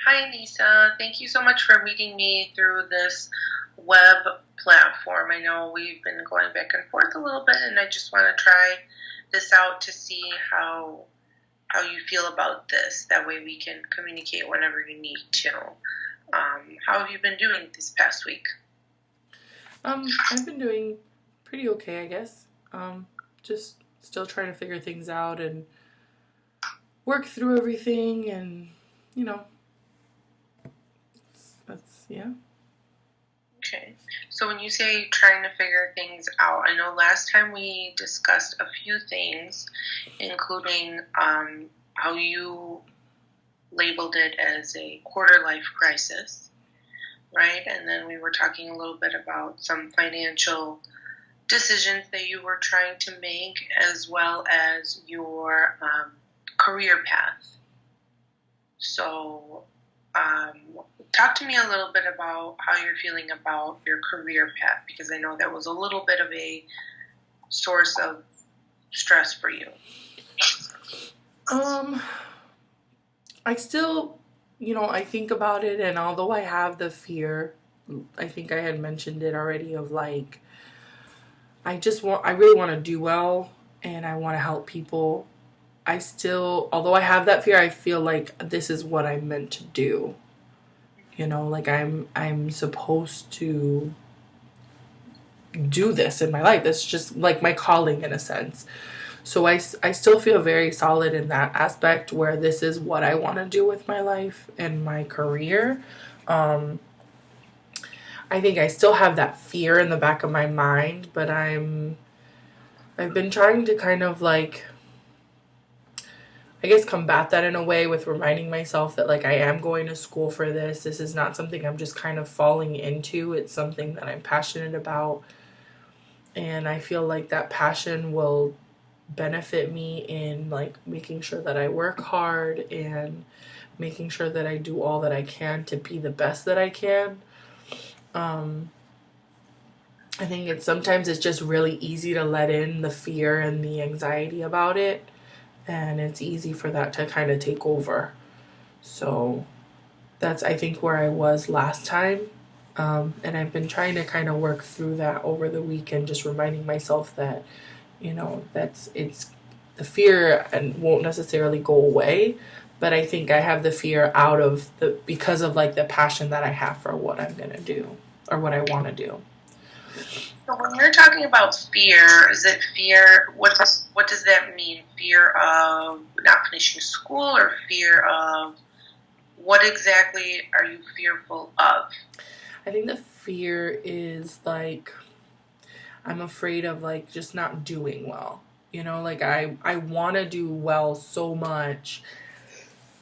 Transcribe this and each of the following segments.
Hi, Lisa. Thank you so much for meeting me through this web platform. I know we've been going back and forth a little bit, and I just want to try this out to see how you feel about this. That way, we can communicate whenever you need to. How have you been doing this past week? I've been doing pretty okay, I guess. Just still trying to figure things out and work through everything, and you know, that's yeah. Okay. So when you say trying to figure things out, I know last time we discussed a few things, including how you labeled it as a quarter life crisis, right? And then we were talking a little bit about some financial decisions that you were trying to make, as well as your career path. So, um, talk to me a little bit about how you're feeling about your career path, because I know that was a little bit of a source of stress for you. Um, I still, I think about it, and although I have the fear, I think I had mentioned it already of like, I really want to do well, and I want to help people. I still, although I have that fear, I feel like this is what I'm meant to do. Like I'm supposed to do this in my life. It's just like my calling in a sense. So I still feel very solid in that aspect where this is what I want to do with my life and my career. Um, I think I still have that fear in the back of my mind, but I've been trying to kind of like, I guess, combat that in a way with reminding myself that like I am going to school for this. This is not something I'm just kind of falling into. It's something that I'm passionate about, and I feel like that passion will benefit me in like making sure that I work hard and making sure that I do all that I can to be the best that I can. Um, I think it's just really easy to let in the fear and the anxiety about it, and it's easy for that to kind of take over. So that's, I think, where I was last time. And I've been trying to kind of work through that over the weekend, just reminding myself that, that's it's the fear and won't necessarily go away. But I think I have the fear out of because of like the passion that I have for what I'm going to do or what I want to do. So when you're talking about fear, is it fear? What does that mean? Fear of not finishing school, or fear of what exactly are you fearful of? I think the fear is like I'm afraid of like just not doing well. Like I want to do well so much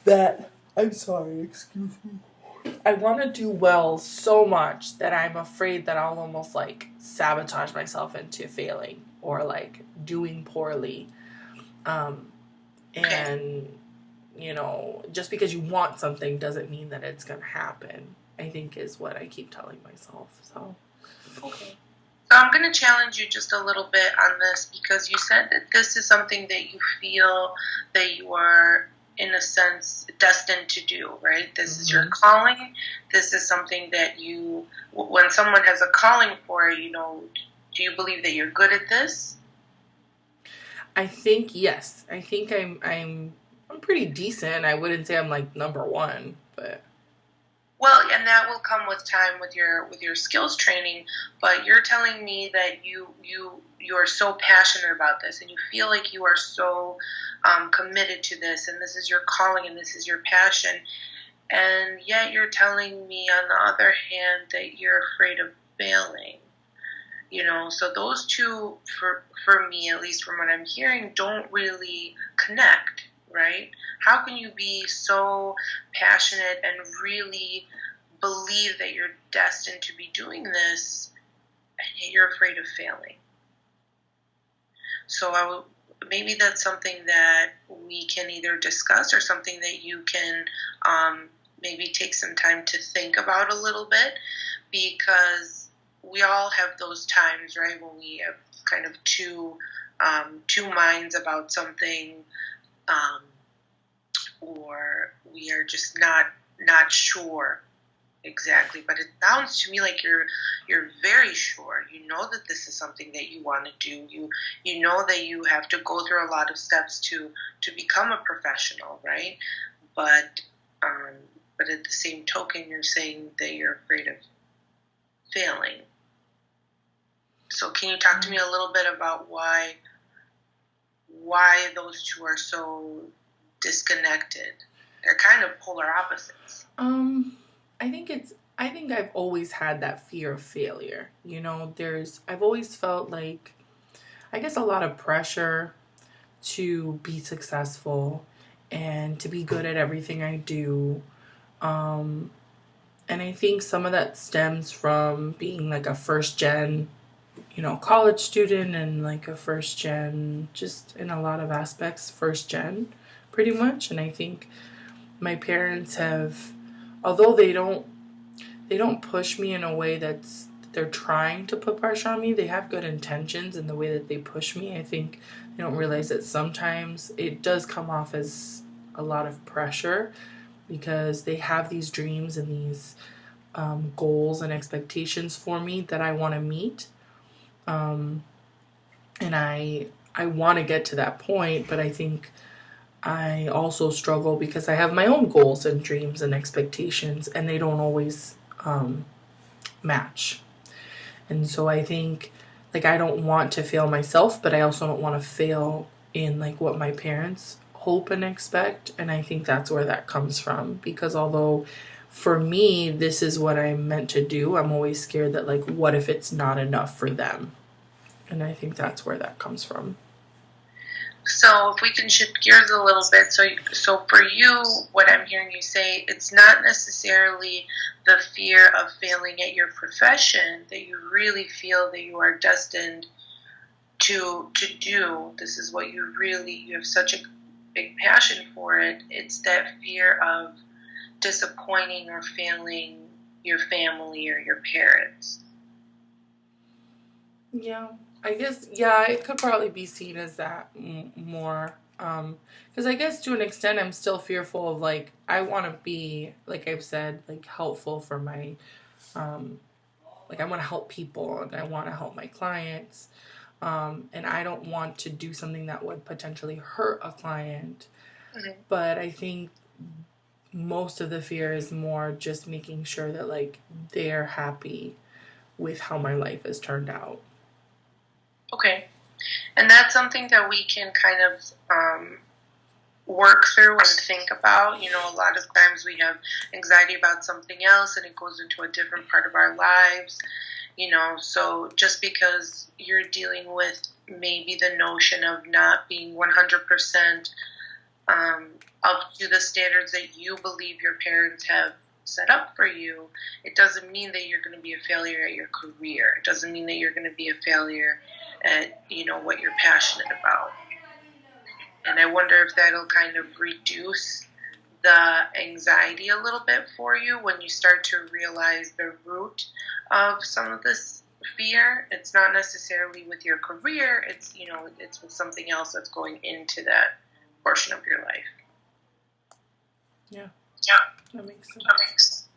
that I'm sorry, excuse me. I want to do well so much that I'm afraid that I'll almost like sabotage myself into failing or like doing poorly. Um, Okay. and just because you want something doesn't mean that it's going to happen, I think is what I keep telling myself. So, Okay. So I'm going to challenge you just a little bit on this, because you said that this is something that you feel that you are, in a sense, destined to do, right? This is your mm-hmm. calling. This is something that when someone has a calling for it, do you believe that you're good at this? I think yes. I think I'm pretty decent. I wouldn't say I'm like number one, but Well, and that will come with time with your skills training. But you're telling me that you are so passionate about this, and you feel like you are so committed to this, and this is your calling, and this is your passion, and yet you're telling me, on the other hand, that you're afraid of failing. So those two, for me, at least from what I'm hearing, don't really connect, right? How can you be so passionate and really believe that you're destined to be doing this, and yet you're afraid of failing? So maybe that's something that we can either discuss, or something that you can maybe take some time to think about a little bit, because we all have those times, right, when we have kind of two minds about something, um, or we are just not sure exactly, but it sounds to me like you're very sure. You know that this is something that you want to do. You know that you have to go through a lot of steps to become a professional, right? But um, but at the same token, you're saying that you're afraid of failing. So can you talk to me a little bit about why those two are so disconnected? They're kind of polar opposites. I think I've always had that fear of failure. I've always felt like, I guess, a lot of pressure to be successful and to be good at everything I do. And I think some of that stems from being like a first gen, college student, and like a first gen, just in a lot of aspects, first gen, pretty much. And I think my parents have, although they don't push me in a way they're trying to put pressure on me. They have good intentions in the way that they push me. I think they don't realize that sometimes it does come off as a lot of pressure, because they have these dreams and these goals and expectations for me that I want to meet. And I want to get to that point, but I think I also struggle because I have my own goals and dreams and expectations, and they don't always match. And so I think, like, I don't want to fail myself, but I also don't want to fail in like what my parents hope and expect. And I think that's where that comes from, because although for me this is what I'm meant to do, I'm always scared that, like, what if it's not enough for them? And I think that's where that comes from. So if we can shift gears a little bit, so for you, what I'm hearing you say, it's not necessarily the fear of failing at your profession that you really feel that you are destined to do. This is what you have such a big passion for it. It's that fear of disappointing or failing your family or your parents. Yeah. I guess, yeah, it could probably be seen as that more. Because I guess to an extent I'm still fearful of, like, I want to be, like I've said, like, helpful for my, like, I want to help people and I want to help my clients. And I don't want to do something that would potentially hurt a client. Mm-hmm. But I think most of the fear is more just making sure that, like, they're happy with how my life has turned out. Okay. And that's something that we can kind of work through and think about. A lot of times we have anxiety about something else and it goes into a different part of our lives. So just because you're dealing with maybe the notion of not being 100% up to the standards that you believe your parents have set up for you, it doesn't mean that you're going to be a failure at your career. It doesn't mean that you're going to be a failure at, what you're passionate about. And I wonder if that'll kind of reduce the anxiety a little bit for you when you start to realize the root of some of this fear. It's not necessarily with your career, it's with something else that's going into that portion of your life. Yeah. That makes sense.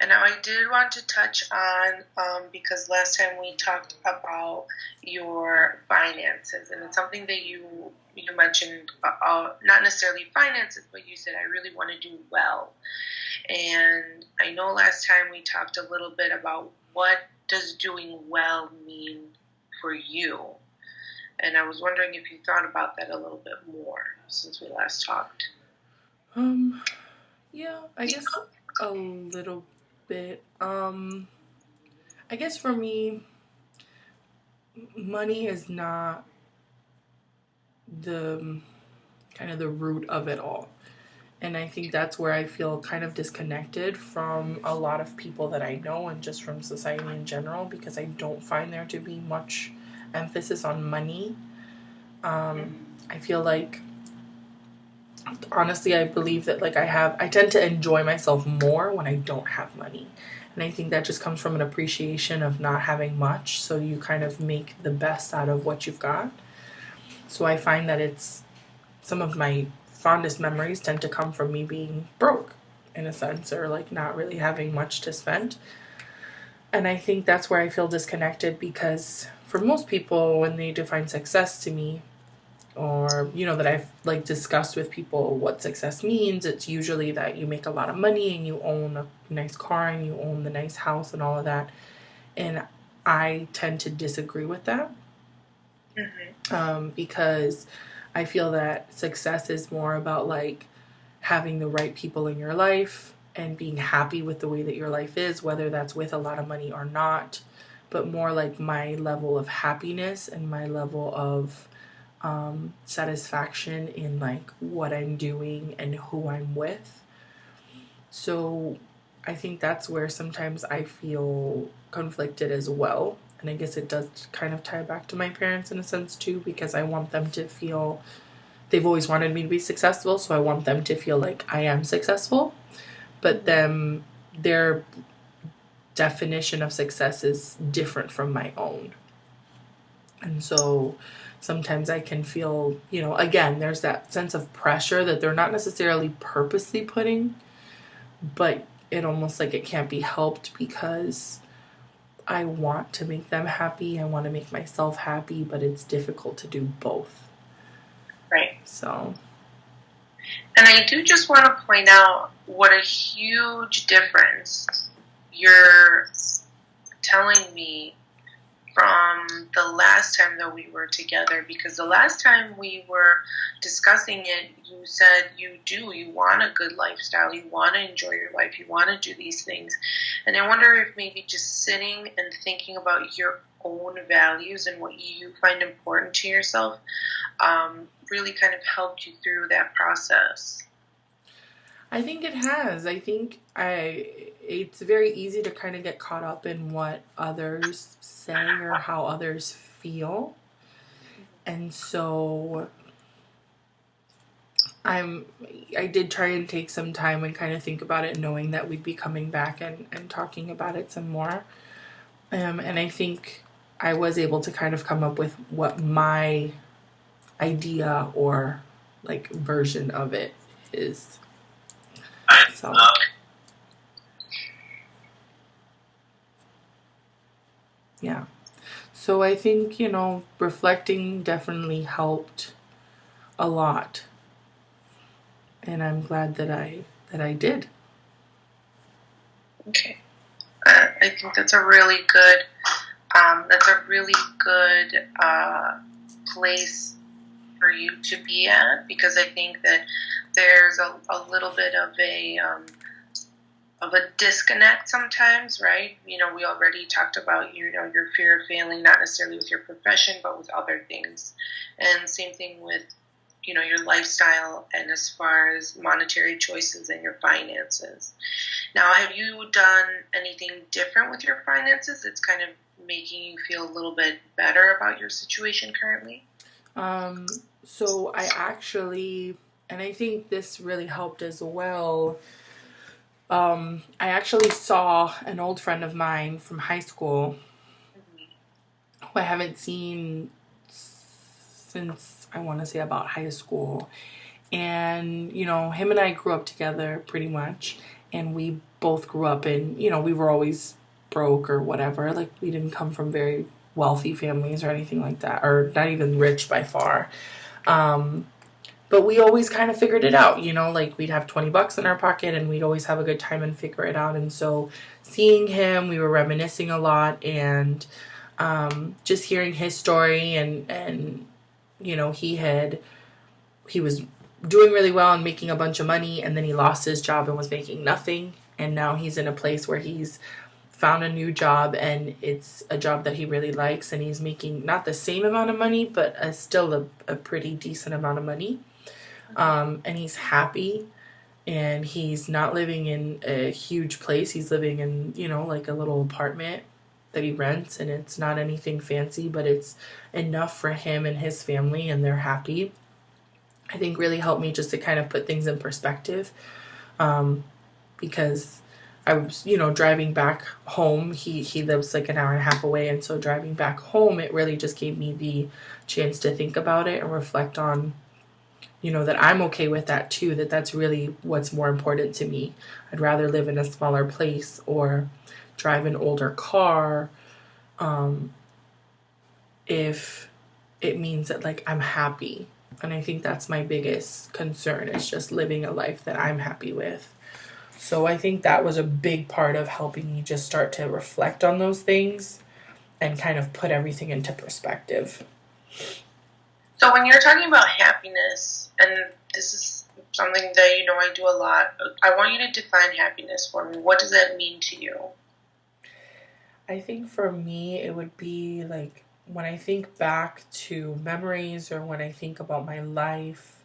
And now I did want to touch on, because last time we talked about your finances, and it's something that you mentioned, not necessarily finances, but you said, I really want to do well. And I know last time we talked a little bit about what does doing well mean for you. And I was wondering if you thought about that a little bit more since we last talked. Yeah, I guess a little bit. I guess for me, money is not the kind of the root of it all. And I think that's where I feel kind of disconnected from a lot of people that I know and just from society in general, because I don't find there to be much emphasis on money. I feel like, honestly, I believe that, like, I tend to enjoy myself more when I don't have money. And I think that just comes from an appreciation of not having much. So you kind of make the best out of what you've got. So I find that some of my fondest memories tend to come from me being broke in a sense, or like not really having much to spend. And I think that's where I feel disconnected, because for most people, when they define success to me, or that I've like discussed with people what success means, it's usually that you make a lot of money and you own a nice car and you own the nice house and all of that. And I tend to disagree with that. Because I feel that success is more about like having the right people in your life and being happy with the way that your life is, whether that's with a lot of money or not, but more like my level of happiness and my level of satisfaction in like what I'm doing and who I'm with. So I think that's where sometimes I feel conflicted as well. And I guess it does kind of tie back to my parents in a sense too, because I want them to feel, they've always wanted me to be successful, so I want them to feel like I am successful. But then their definition of success is different from my own. And so sometimes I can feel, again, there's that sense of pressure that they're not necessarily purposely putting, but it almost like it can't be helped, because I want to make them happy. I want to make myself happy, but it's difficult to do both. Right. So. And I do just want to point out what a huge difference you're telling me from the last time that we were together, because the last time we were discussing it, you said you want a good lifestyle, you want to enjoy your life, you want to do these things. And I wonder if maybe just sitting and thinking about your own values and what you find important to yourself really kind of helped you through that process. I think it has. I think it's very easy to kind of get caught up in what others say or how others feel. And so I did try and take some time and kind of think about it, knowing that we'd be coming back and talking about it some more. And I think I was able to kind of come up with what my idea or like version of it is. So. Yeah. So I think, reflecting definitely helped a lot. And I'm glad that I did. Okay. I think that's a really good place for you to be at, because I think that there's a little bit of a disconnect sometimes, right? We already talked about, your fear of failing, not necessarily with your profession, but with other things. And same thing with, your lifestyle and as far as monetary choices and your finances. Now, have you done anything different with your finances that's kind of making you feel a little bit better about your situation currently? So I actually, and I think this really helped as well, I actually saw an old friend of mine from high school who I haven't seen since, I want to say, about high school. And, him and I grew up together pretty much. And we both grew up in, we were always broke or whatever. Like, we didn't come from very wealthy families or anything like that, or not even rich by far. But we always kind of figured it out, like we'd have $20 in our pocket and we'd always have a good time and figure it out. And so seeing him, we were reminiscing a lot, and just hearing his story, and he was doing really well and making a bunch of money, and then he lost his job and was making nothing. And now he's in a place where he's found a new job, and it's a job that he really likes, and he's making not the same amount of money, but still a pretty decent amount of money. And he's happy, and he's not living in a huge place. He's living in, like a little apartment that he rents, and it's not anything fancy, but it's enough for him and his family, and they're happy. I think really helped me just to kind of put things in perspective, because I was, driving back home. He lives like an hour and a half away, and so driving back home, it really just gave me the chance to think about it and reflect on that I'm okay with that too, that's really what's more important to me. I'd rather live in a smaller place or drive an older car, um, if it means that like I'm happy. And I think that's my biggest concern, is just living a life that I'm happy with. So I think that was a big part of helping me just start to reflect on those things and kind of put everything into perspective. So when you're talking about happiness, and this is something that I do a lot, I want you to define happiness for me. What does that mean to you? I think for me, it would be like when I think back to memories or when I think about my life,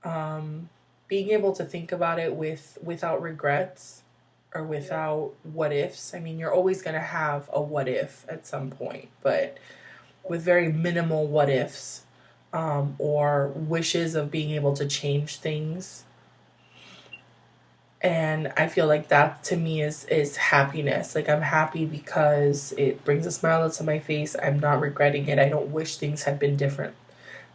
um, being able to think about it without regrets or without what ifs. I mean, you're always going to have a what if at some point, but with very minimal what ifs, or wishes of being able to change things. And I feel like that to me is happiness. Like I'm happy because it brings a smile to my face. I'm not regretting it. I don't wish things had been different.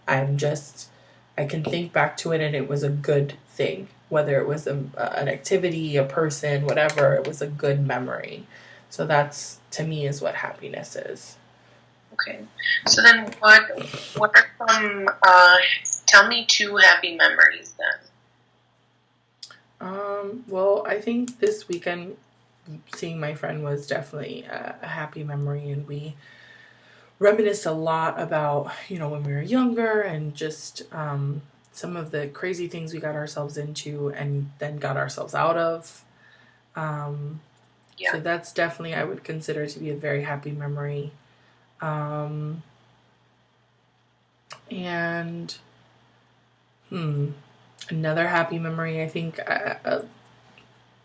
I'm just, I can think back to it and it was a good thing. Whether it was an activity, a person, whatever, it was a good memory. So that's, to me, is what happiness is. Okay. So then what are some, tell me two happy memories then. Well, I think this weekend seeing my friend was definitely a happy memory, and we reminisced a lot about, when we were younger and just some of the crazy things we got ourselves into and then got ourselves out of. Um, Yeah. so that's definitely, I would consider to be a very happy memory. Um, and, another happy memory, I think,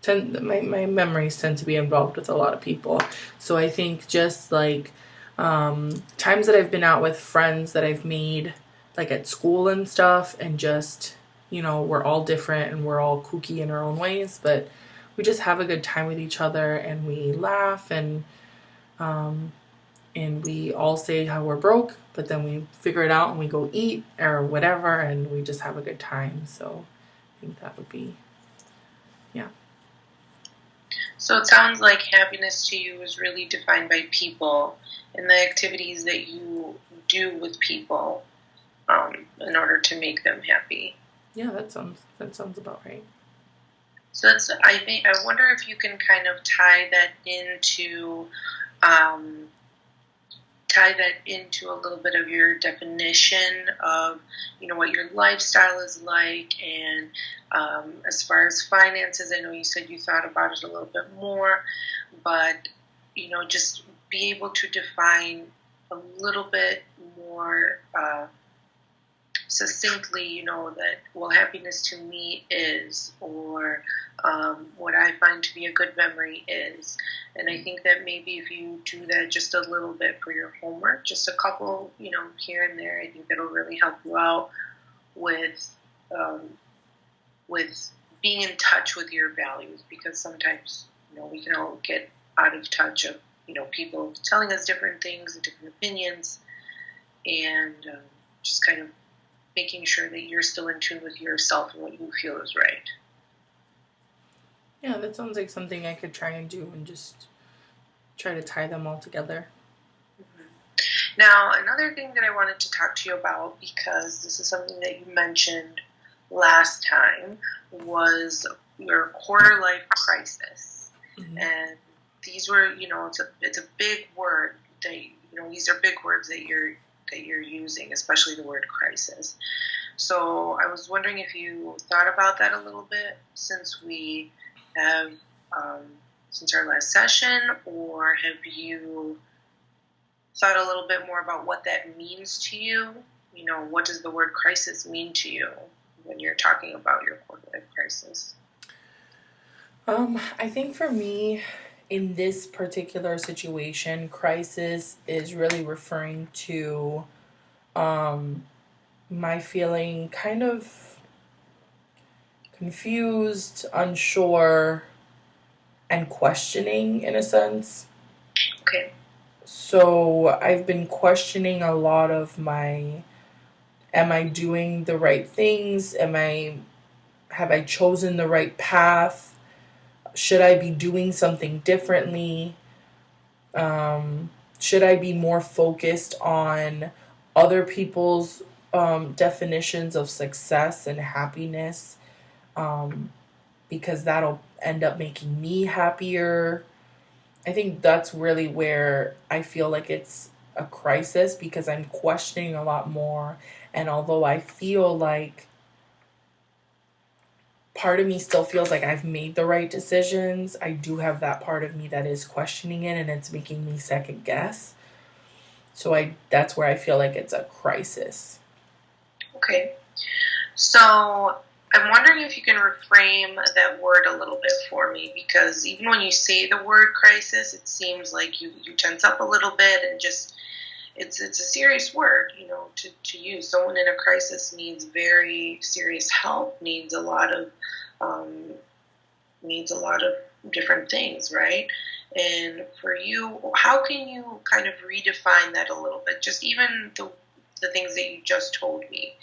my memories tend to be involved with a lot of people. So I think just like times that I've been out with friends that I've made, like at school and stuff, and just, we're all different and we're all kooky in our own ways, but we just have a good time with each other and we laugh, um, and we all say how we're broke, but then we figure it out and we go eat or whatever, and we just have a good time. So I think that would be, yeah. So it sounds like happiness to you is really defined by people and the activities that you do with people, in order to make them happy. Yeah, that sounds about right. So I wonder if you can kind of um, tie that into a little bit of your definition of, what your lifestyle is like, and as far as finances, I know you said you thought about it a little bit more, but just be able to define a little bit more succinctly, that, well, happiness to me is, or what I find to be a good memory is. And I think that maybe if you do that just a little bit for your homework, just a couple, here and there, I think that'll really help you out with um, with being in touch with your values, because sometimes, we can all get out of touch of, people telling us different things and different opinions, and just kind of making sure that you're still in tune with yourself and what you feel is right. Yeah, that sounds like something I could try and do and just try to tie them all together. Mm-hmm. Now, another thing that I wanted to talk to you about, because this is something that you mentioned last time, was your quarter life crisis. Mm-hmm. And these were, it's a big word that, these are big words that you're using, especially the word crisis. So I was wondering if you thought about that a little bit since we have, since our last session, or have you thought a little bit more about what that means to you? What does the word crisis mean to you when you're talking about your quarter life crisis? I think for me, in this particular situation, crisis is really referring to um, my feeling kind of confused, unsure, and questioning in a sense. Okay. So I've been questioning a lot of my Am I doing the right things? Have I chosen the right path? Should I be doing something differently? Should I be more focused on other people's definitions of success and happiness? Um, because that'll end up making me happier. I think that's really where I feel like it's a crisis because I'm questioning a lot more. And although I feel like part of me still feels like I've made the right decisions, I do have that part of me that is questioning it and it's making me second guess. So that's where I feel like it's a crisis. Okay. So I'm wondering if you can reframe that word a little bit for me, because even when you say the word crisis, it seems like you tense up a little bit and just it's a serious word, to use. Someone in a crisis needs very serious help, um, needs a lot of different things, right? And for you, how can you kind of redefine that a little bit? Just even the things that you just told me,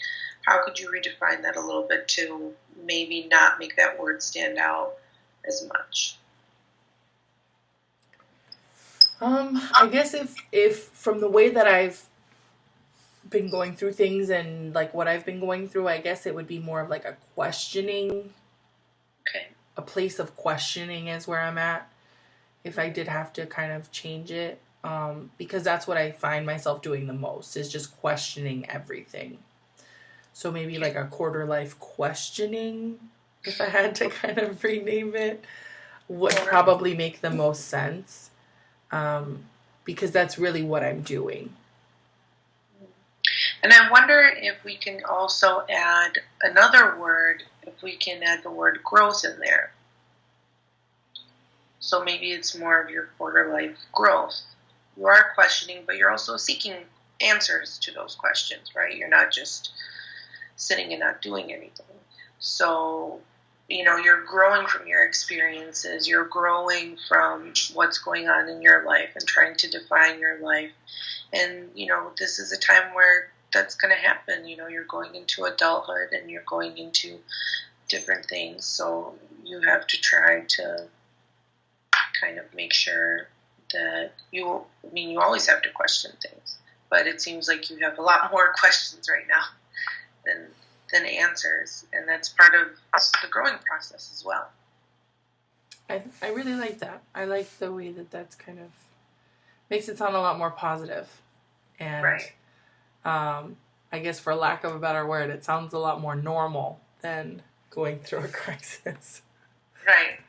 how could you redefine that a little bit to maybe not make that word stand out as much? I guess if from the way that I've been going through things and like what I've been going through, I guess it would be more of like a questioning, Okay. a place of questioning is where I'm at. If I did have to kind of change it, because that's what I find myself doing the most is just questioning everything. So maybe like a quarter life questioning, if I had to kind of rename it, would probably make the most sense, because that's really what I'm doing. And I wonder if we can also add another word, if we can add the word growth in there. So maybe it's more of your quarter life growth. You are questioning, but you're also seeking answers to those questions, right? You're not just sitting and not doing anything. So, you're growing from your experiences, you're growing from what's going on in your life and trying to define your life. And, this is a time where that's going to happen. You're going into adulthood and you're going into different things. So you have to try to kind of make sure that you always have to question things, but it seems like you have a lot more questions right now than answers, and that's part of the growing process as well. I really like that. I like the way that that's kind of makes it sound a lot more positive. And right. I guess for lack of a better word, it sounds a lot more normal than going through a crisis. Right.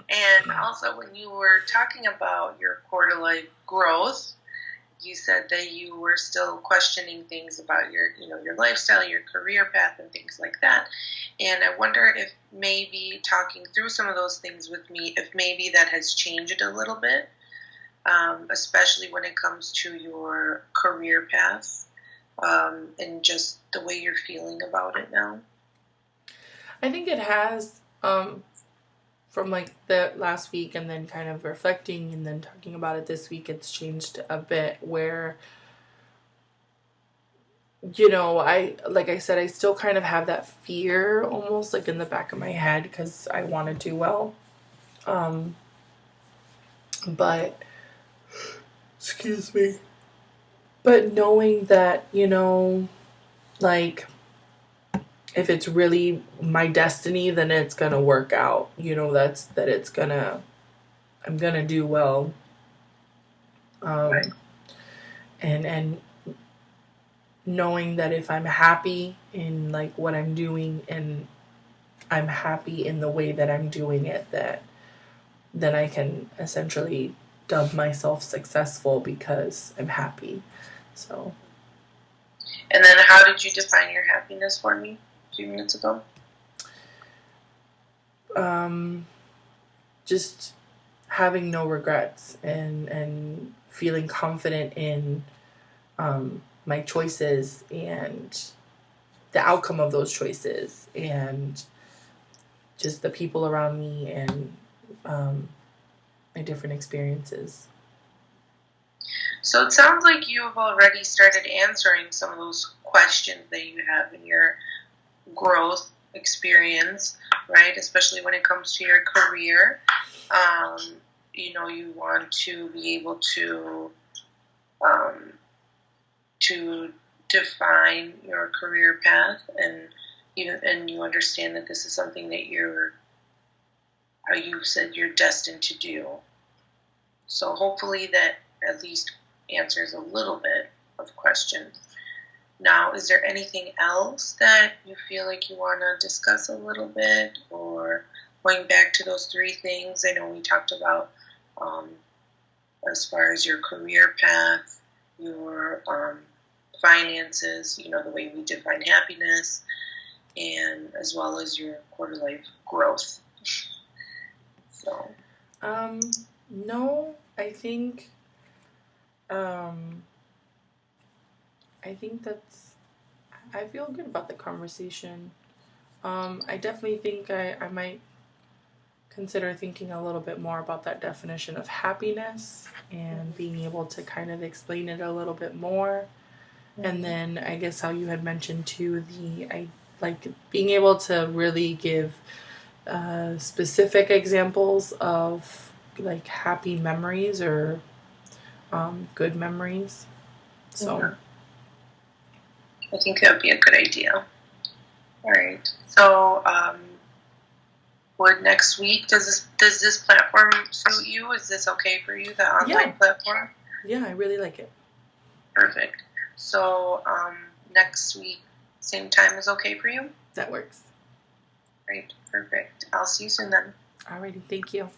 And also, when you were talking about your quarter life growth, you said that you were still questioning things about your lifestyle, your career path, and things like that. And I wonder if maybe talking through some of those things with me, if maybe that has changed a little bit, especially when it comes to your career path, and just the way you're feeling about it now. I think it has, from like the last week and then kind of reflecting and then talking about it this week, it's changed a bit where, like I said, I still kind of have that fear almost like in the back of my head because I want to do well. But, excuse me. But knowing that, like, if it's really my destiny, then it's gonna work out. I'm gonna do well. Right. And knowing that if I'm happy in like what I'm doing and I'm happy in the way that I'm doing it, that then I can essentially dub myself successful because I'm happy. So. And then how did you define your happiness for me a few minutes ago? Just having no regrets and feeling confident in my choices and the outcome of those choices and just the people around me and my different experiences. So it sounds like you have already started answering some of those questions that you have in your growth experience, right? Especially when it comes to your career. You want to be able to define your career path, and you understand that this is something that you said you're destined to do. So hopefully that at least answers a little bit of questions. Now, is there anything else that you feel like you want to discuss a little bit, or going back to those 3 things? I know we talked about as far as your career path, your finances, the way we define happiness, and as well as your quarter life growth. So, no, I think I feel good about the conversation. I definitely think I might consider thinking a little bit more about that definition of happiness and being able to kind of explain it a little bit more. And then I guess how you had mentioned too, I like being able to really give specific examples of like happy memories or good memories. So I think that would be a good idea. All right. So would next week, does this platform suit you? Is this okay for you, the online platform? Yeah, I really like it. Perfect. So next week, same time is okay for you? That works. Great. Perfect. I'll see you soon then. Alrighty. Thank you.